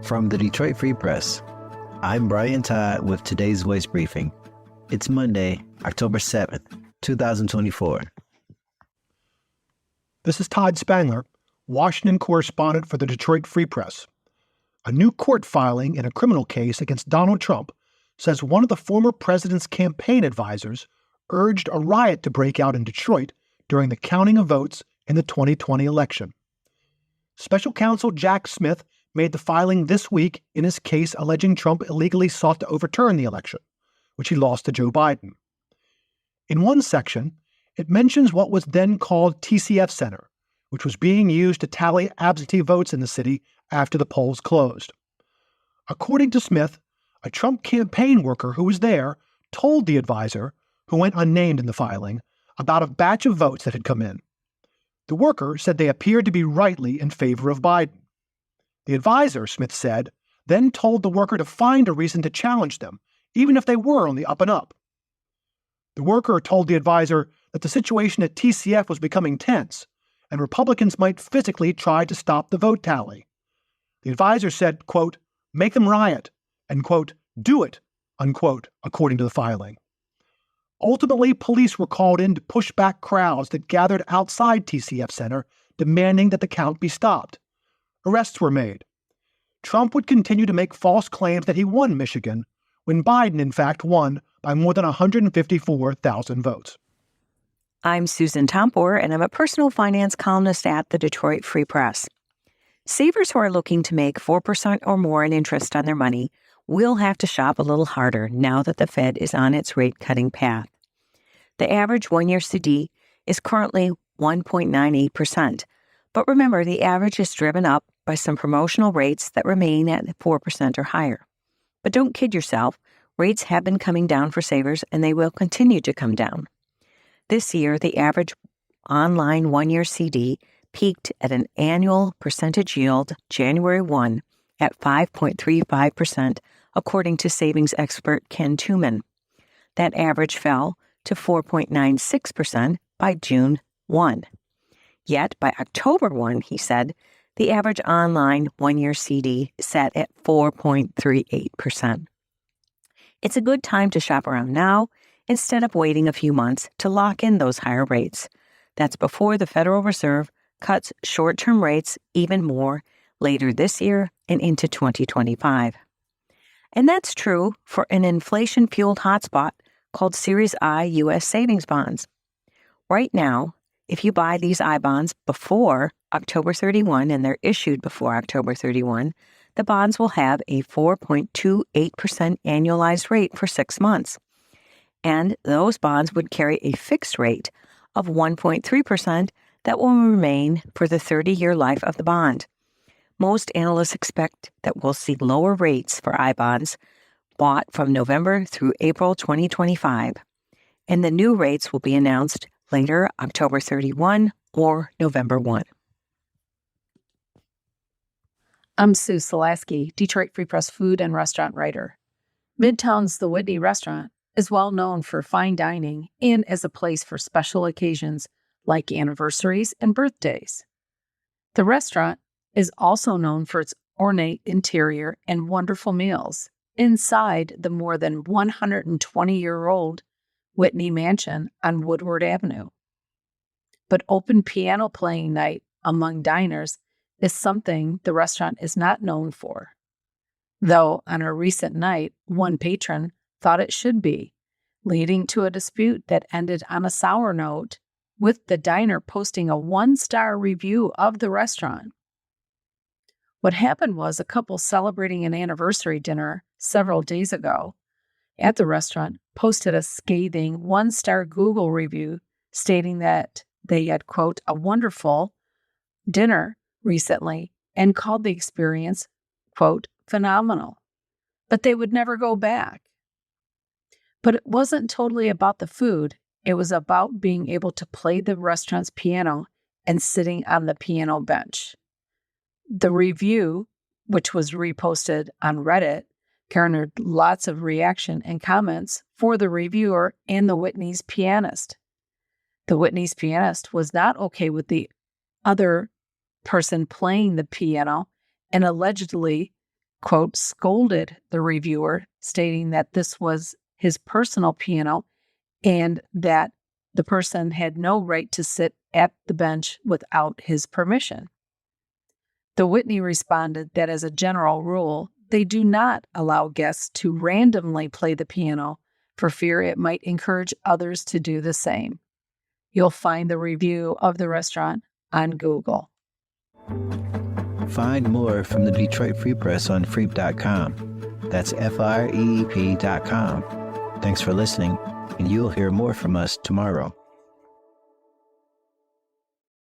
From the Detroit Free Press, I'm Brian Todd with today's Voice Briefing. It's Monday, October 7th, 2024. This is Todd Spangler, Washington correspondent for the Detroit Free Press. A new court filing in a criminal case against Donald Trump says one of the former president's campaign advisors urged a riot to break out in Detroit during the counting of votes in the 2020 election. Special counsel Jack Smith made the filing this week in his case alleging Trump illegally sought to overturn the election, which he lost to Joe Biden. In one section, it mentions what was then called TCF Center, which was being used to tally absentee votes in the city after the polls closed. According to Smith, a Trump campaign worker who was there told the advisor, who went unnamed in the filing, about a batch of votes that had come in. The worker said they appeared to be rightly in favor of Biden. The advisor, Smith said, then told the worker to find a reason to challenge them, even if they were on the up and up. The worker told the advisor that the situation at TCF was becoming tense, and Republicans might physically try to stop the vote tally. The advisor said, quote, "Make them riot," and, quote, "do it," unquote, according to the filing. Ultimately, police were called in to push back crowds that gathered outside TCF Center, demanding that the count be stopped. Arrests were made. Trump would continue to make false claims that he won Michigan, when Biden, in fact, won by more than 154,000 votes. I'm Susan Tompor, and I'm a personal finance columnist at the Detroit Free Press. Savers who are looking to make 4% or more in interest on their money will have to shop a little harder now that the Fed is on its rate-cutting path. The average one-year CD is currently 1.98%, but remember the average is driven up by some promotional rates that remain at 4% or higher. But don't kid yourself, rates have been coming down for savers and they will continue to come down. This year, the average online one-year CD peaked at an annual percentage yield January 1 at 5.35%, according to savings expert Ken Tuman. That average fell to 4.96% by June 1. Yet, by October 1, he said, the average online one-year CD sat at 4.38%. It's a good time to shop around now instead of waiting a few months to lock in those higher rates. That's before the Federal Reserve cuts short-term rates even more later this year and into 2025. And that's true for an inflation-fueled hotspot called Series I U.S. savings bonds. Right now, if you buy these I bonds before October 31 and they're issued before October 31, the bonds will have a 4.28% annualized rate for 6 months. And those bonds would carry a fixed rate of 1.3% that will remain for the 30-year life of the bond. Most analysts expect that we'll see lower rates for I bonds bought from November through April 2025, and the new rates will be announced later October 31 or November 1. I'm Sue Selasky, Detroit Free Press food and restaurant writer. Midtown's The Whitney Restaurant is well known for fine dining and as a place for special occasions like anniversaries and birthdays. The restaurant is also known for its ornate interior and wonderful meals inside the more than 120-year-old Whitney Mansion on Woodward Avenue. But open piano playing night among diners is something the restaurant is not known for. Though on a recent night, one patron thought it should be, leading to a dispute that ended on a sour note, with the diner posting a 1-star review of the restaurant. What happened was a couple celebrating an anniversary dinner several days ago at the restaurant posted a scathing 1-star Google review stating that they had, quote, a wonderful dinner recently and called the experience, quote, phenomenal. But they would never go back. But it wasn't totally about the food. It was about being able to play the restaurant's piano and sitting on the piano bench. The review, which was reposted on Reddit, garnered lots of reaction and comments for the reviewer and the Whitney's pianist. The Whitney's pianist was not okay with the other person playing the piano and allegedly quote, scolded the reviewer, stating that this was his personal piano and that the person had no right to sit at the bench without his permission. The Whitney responded that as a general rule, they do not allow guests to randomly play the piano for fear it might encourage others to do the same. You'll find the review of the restaurant on Google. Find more from the Detroit Free Press on freep.com. That's FREEP.com. Thanks for listening, and you'll hear more from us tomorrow.